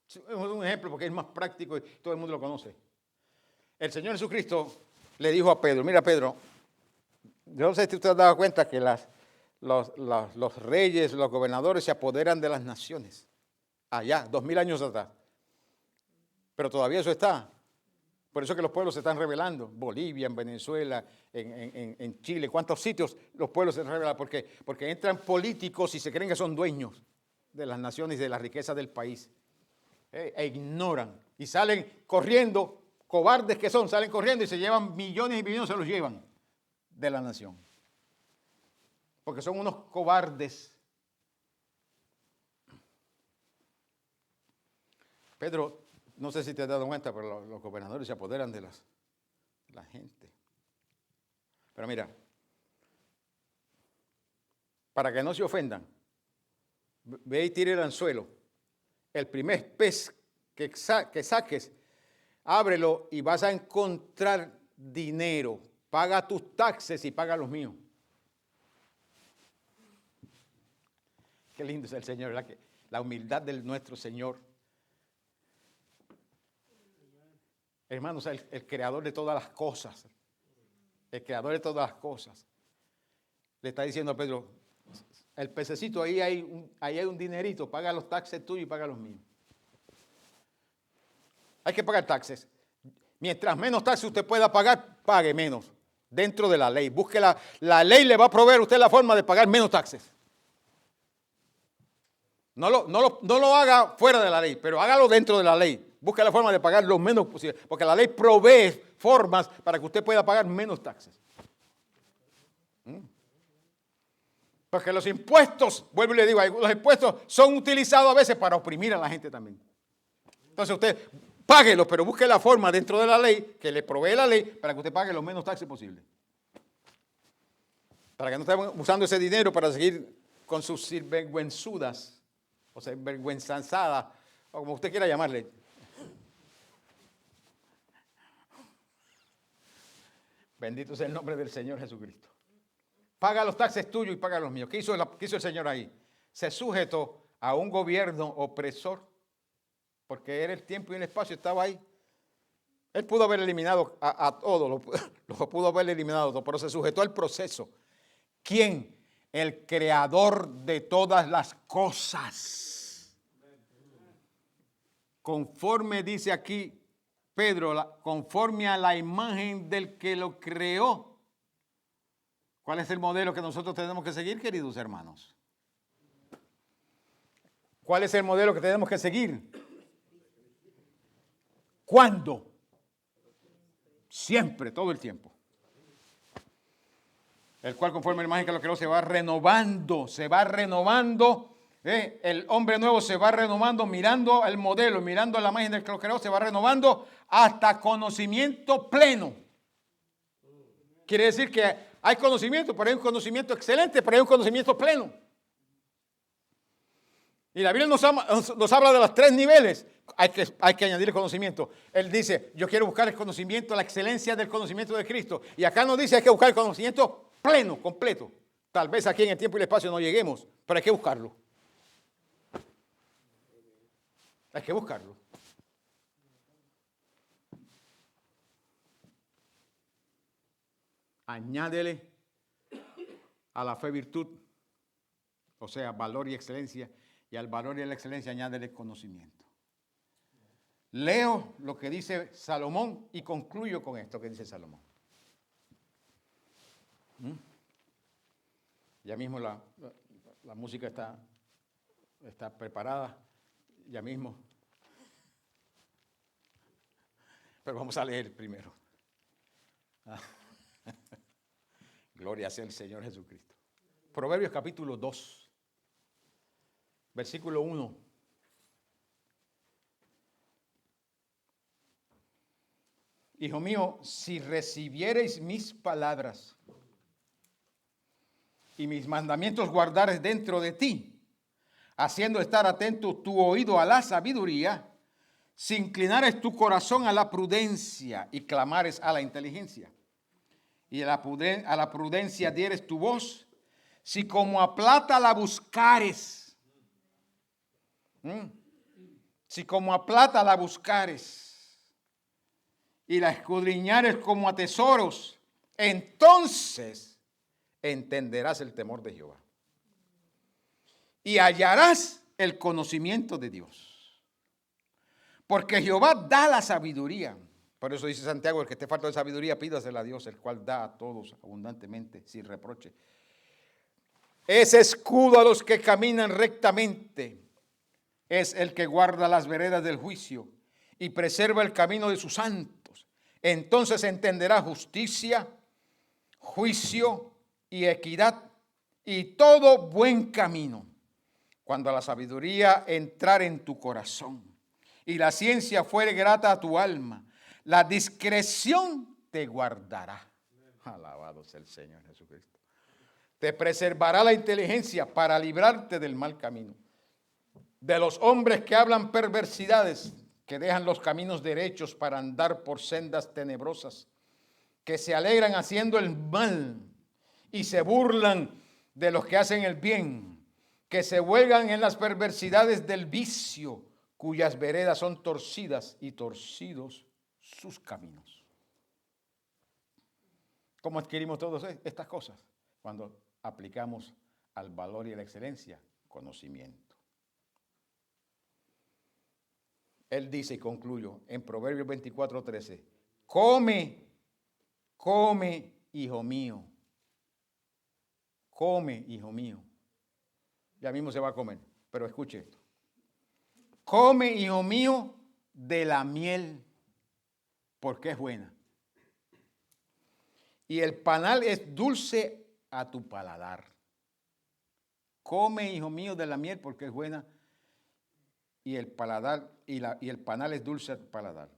Es un ejemplo porque es más práctico y todo el mundo lo conoce. El Señor Jesucristo le dijo a Pedro, mira Pedro, yo no sé si usted ha dado cuenta que los reyes, los gobernadores se apoderan de las naciones. Allá, 2000 años atrás. Pero todavía eso está. Por eso que los pueblos se están rebelando. Bolivia, en Venezuela, en Chile. ¿Cuántos sitios los pueblos se rebelan? Porque entran políticos y se creen que son dueños de las naciones y de la riqueza del país. E ignoran. Y salen corriendo, cobardes que son, salen corriendo y se llevan millones y millones, se los llevan de la nación. Porque son unos cobardes. Pedro, no sé si te has dado cuenta, pero los gobernadores se apoderan de la gente. Pero mira, para que no se ofendan, ve y tire el anzuelo. El primer pez que saques, ábrelo y vas a encontrar dinero. Paga tus taxes y paga los míos. Qué lindo es el Señor, ¿verdad? La humildad de nuestro Señor. Hermanos, el creador de todas las cosas, el creador de todas las cosas, le está diciendo a Pedro, el pececito, ahí hay un dinerito, paga los taxes tuyos y paga los míos. Hay que pagar taxes. Mientras menos taxes usted pueda pagar, pague menos. Dentro de la ley. Busque la ley, le va a proveer a usted la forma de pagar menos taxes. No lo haga fuera de la ley, pero hágalo dentro de la ley. Busque la forma de pagar lo menos posible, porque la ley provee formas para que usted pueda pagar menos taxes. Porque los impuestos, vuelvo y le digo, los impuestos son utilizados a veces para oprimir a la gente también. Entonces usted páguelo, pero busque la forma dentro de la ley, que le provee la ley, para que usted pague los menos taxes posible. Para que no esté usando ese dinero para seguir con sus sinvergüenzudas, o sinvergüenzazadas, o como usted quiera llamarle. Bendito sea el nombre del Señor Jesucristo. Paga los taxes tuyos y paga los míos. ¿Qué hizo el Señor ahí? Se sujetó a un gobierno opresor, porque era el tiempo y el espacio, estaba ahí. Él pudo haber eliminado a todos, lo pudo haber eliminado todo, pero se sujetó al proceso. ¿Quién? El creador de todas las cosas. Conforme dice aquí Pedro, conforme a la imagen del que lo creó. ¿Cuál es el modelo que nosotros tenemos que seguir, queridos hermanos? ¿Cuál es el modelo que tenemos que seguir? ¿Cuándo? Siempre, todo el tiempo. El cual conforme a la imagen que lo creó se va renovando. El hombre nuevo se va renovando, mirando el modelo, mirando la imagen del que lo creó, se va renovando hasta conocimiento pleno. Quiere decir que hay conocimiento, pero hay un conocimiento excelente, pero hay un conocimiento pleno. Y la Biblia nos habla de los 3 niveles. Hay que añadir el conocimiento. Él dice, yo quiero buscar el conocimiento, la excelencia del conocimiento de Cristo. Y acá nos dice, hay que buscar el conocimiento pleno, completo. Tal vez aquí en el tiempo y el espacio no lleguemos, pero hay que buscarlo. Hay que buscarlo. Añádele a la fe virtud, o sea, valor y excelencia, y al valor y a la excelencia añádele conocimiento. Leo lo que dice Salomón y concluyo con esto que dice Salomón. Ya mismo la música está preparada, ya mismo. Pero vamos a leer primero. Gloria sea el Señor Jesucristo. Proverbios capítulo 2, versículo 1. Hijo mío, si recibiereis mis palabras y mis mandamientos guardares dentro de ti, haciendo estar atento tu oído a la sabiduría, si inclinares tu corazón a la prudencia y clamares a la inteligencia, y a la prudencia dieres tu voz, si como a plata la buscares, si como a plata la buscares, y la escudriñares como a tesoros, entonces entenderás el temor de Jehová. Y hallarás el conocimiento de Dios. Porque Jehová da la sabiduría. Por eso dice Santiago, el que esté falto de sabiduría, pídasela a Dios, el cual da a todos abundantemente, sin reproche. Es escudo a los que caminan rectamente. Es el que guarda las veredas del juicio y preserva el camino de sus santos. Entonces entenderá justicia, juicio y equidad y todo buen camino. Cuando la sabiduría entrare en tu corazón y la ciencia fuere grata a tu alma, la discreción te guardará. Alabado sea el Señor Jesucristo. Te preservará la inteligencia para librarte del mal camino. De los hombres que hablan perversidades, que dejan los caminos derechos para andar por sendas tenebrosas, que se alegran haciendo el mal y se burlan de los que hacen el bien, que se huelgan en las perversidades del vicio, cuyas veredas son torcidas y torcidos sus caminos. ¿Cómo adquirimos todas estas cosas? Cuando aplicamos al valor y a la excelencia conocimiento. Él dice, y concluyo, en Proverbios 24:13, come, hijo mío. Come, hijo mío. Ya mismo se va a comer, pero escuche esto. Come, hijo mío, de la miel, porque es buena. Y el panal es dulce a tu paladar. Come, hijo mío, de la miel, porque es buena. Y el paladar y el panal es dulce a tu paladar.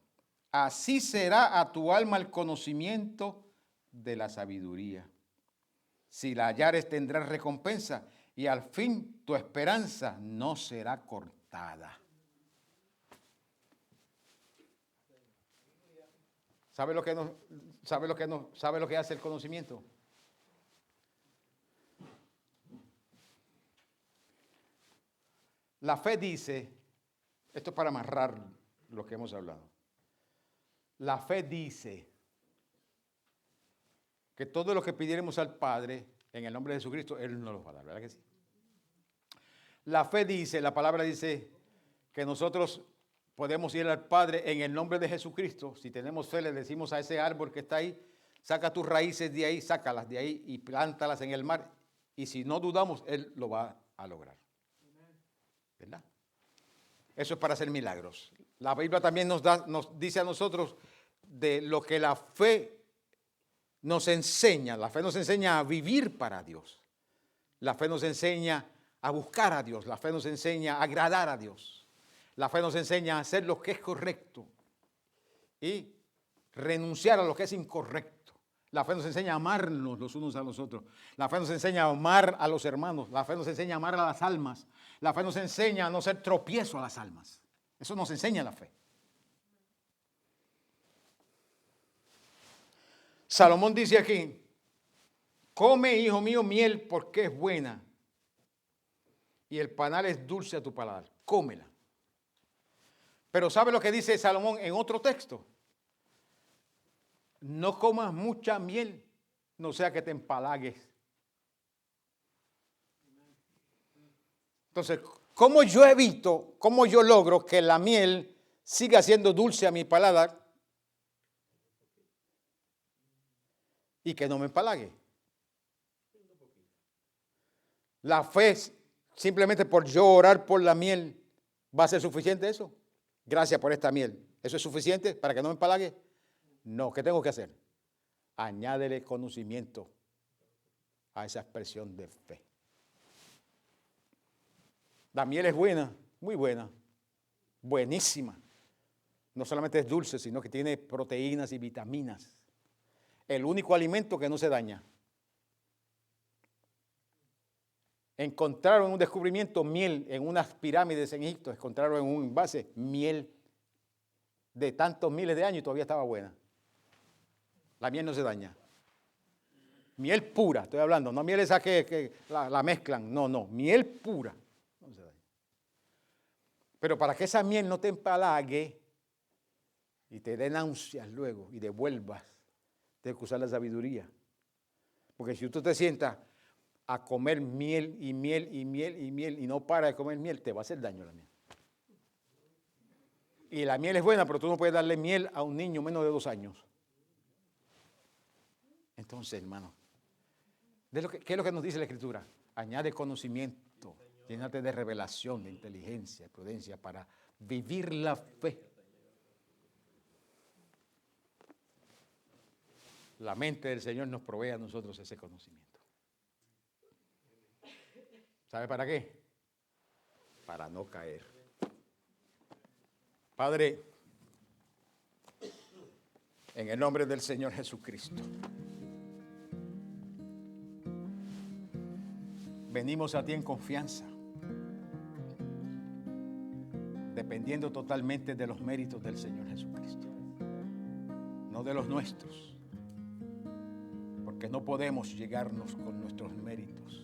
Así será a tu alma el conocimiento de la sabiduría. Si la hallares tendrás recompensa y al fin tu esperanza no será cortada. ¿Sabe lo que hace el conocimiento? La fe dice, esto es para amarrar lo que hemos hablado. La fe dice que todo lo que pidiéramos al Padre en el nombre de Jesucristo, Él nos lo va a dar, ¿verdad que sí? La fe dice, la palabra dice que nosotros podemos ir al Padre en el nombre de Jesucristo. Si tenemos fe, le decimos a ese árbol que está ahí, saca tus raíces de ahí, sácalas de ahí y plántalas en el mar. Y si no dudamos, Él lo va a lograr. ¿Verdad? Eso es para hacer milagros. La Biblia también nos dice a nosotros de lo que la fe nos enseña. La fe nos enseña a vivir para Dios. La fe nos enseña a buscar a Dios. La fe nos enseña a agradar a Dios. La fe nos enseña a hacer lo que es correcto y renunciar a lo que es incorrecto. La fe nos enseña a amarnos los unos a los otros. La fe nos enseña a amar a los hermanos. La fe nos enseña a amar a las almas. La fe nos enseña a no ser tropiezo a las almas. Eso nos enseña la fe. Salomón dice aquí, come, hijo mío, miel porque es buena y el panal es dulce a tu paladar. Cómela. Pero ¿sabe lo que dice Salomón en otro texto? No comas mucha miel, no sea que te empalagues. Entonces, ¿cómo yo logro que la miel siga siendo dulce a mi paladar y que no me empalague? La fe, simplemente por yo orar por la miel, ¿va a ser suficiente eso? Gracias por esta miel. ¿Eso es suficiente para que no me empalague? No, ¿qué tengo que hacer? Añádele conocimiento a esa expresión de fe. La miel es buena, muy buena, buenísima. No solamente es dulce, sino que tiene proteínas y vitaminas. El único alimento que no se daña. Encontraron un descubrimiento miel en unas pirámides en Egipto, encontraron en un envase miel de tantos miles de años y todavía estaba buena. La miel no se daña. Miel pura, estoy hablando, no miel esa que la mezclan, no, miel pura. No se daña. Pero para que esa miel no te empalague y te dé náuseas luego y devuelvas, tienes que usar la sabiduría. Porque si tú te sientas a comer miel y miel y miel y miel y no para de comer miel, te va a hacer daño la miel. Y la miel es buena, pero tú no puedes darle miel a un niño menos de 2 años. Entonces, hermano, ¿qué es lo que nos dice la Escritura? Añade conocimiento, llénate de revelación, de inteligencia, de prudencia para vivir la fe. La mente del Señor nos provee a nosotros ese conocimiento. ¿Sabe para qué? Para no caer. Padre, en el nombre del Señor Jesucristo, venimos a ti en confianza, dependiendo totalmente de los méritos del Señor Jesucristo, no de los nuestros, porque no podemos llegarnos con nuestros méritos.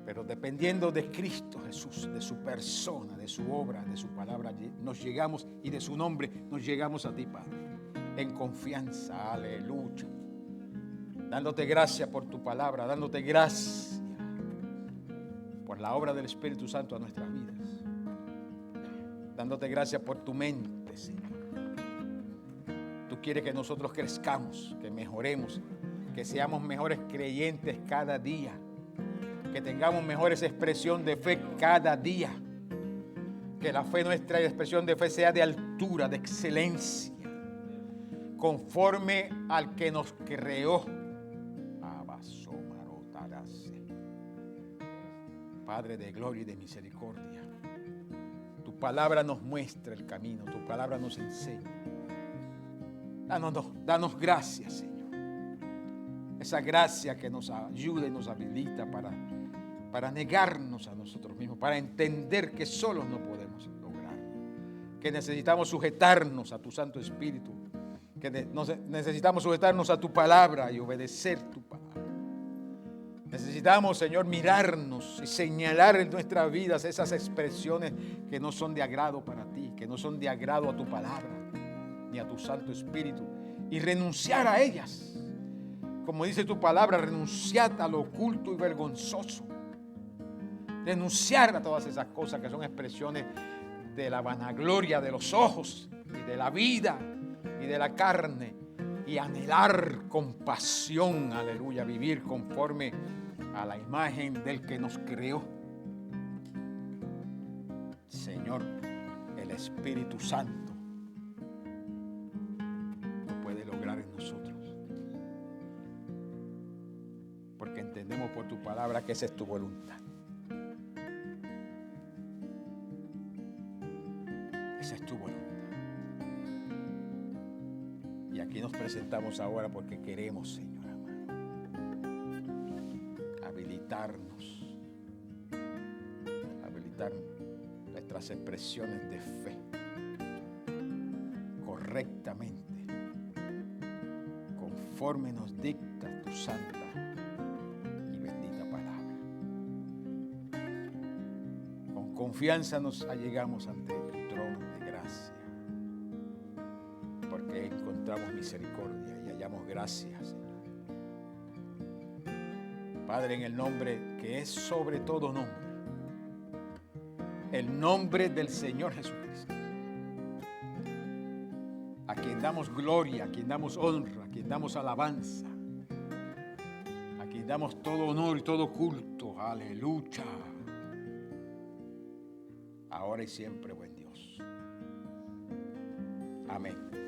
Pero dependiendo de Cristo Jesús, de su persona, de su obra, de su palabra, nos llegamos, y de su nombre nos llegamos a ti, Padre, en confianza, aleluya. Dándote gracias por tu palabra, dándote gracias por la obra del Espíritu Santo a nuestras vidas. Dándote gracias por tu mente, Señor. Tú quieres que nosotros crezcamos, que mejoremos, que seamos mejores creyentes cada día, que tengamos mejores expresión de fe cada día, que la fe nuestra y la expresión de fe sea de altura, de excelencia, conforme al que nos creó. Padre de gloria y de misericordia, tu palabra nos muestra el camino, tu palabra nos enseña. Danos gracias, Señor. Esa gracia que nos ayuda y nos habilita para negarnos a nosotros mismos, para entender que solos no podemos lograr, que necesitamos sujetarnos a tu Santo Espíritu, que necesitamos sujetarnos a tu palabra y obedecer tu palabra. Necesitamos, Señor, mirarnos y señalar en nuestras vidas esas expresiones que no son de agrado para ti, que no son de agrado a tu palabra, ni a tu Santo Espíritu, y renunciar a ellas. Como dice tu palabra, renunciar a lo oculto y vergonzoso. Renunciar a todas esas cosas que son expresiones de la vanagloria de los ojos y de la vida y de la carne, y anhelar con pasión, aleluya, vivir conforme a la imagen del que nos creó. Señor, el Espíritu Santo lo puede lograr en nosotros, porque entendemos por tu palabra que esa es tu voluntad. Esa es tu voluntad. Y aquí nos presentamos ahora porque queremos, Señor amado, habilitar nuestras expresiones de fe correctamente, conforme nos dicta tu santa y bendita palabra. Con confianza nos allegamos ante tu trono de gracia, porque encontramos misericordia y hallamos gracia, Señor. Padre, en el nombre que es sobre todo nombre, el nombre del Señor Jesucristo, a quien damos gloria, a quien damos honra, a quien damos alabanza, a quien damos todo honor y todo culto, aleluya, ahora y siempre, buen Dios. Amén.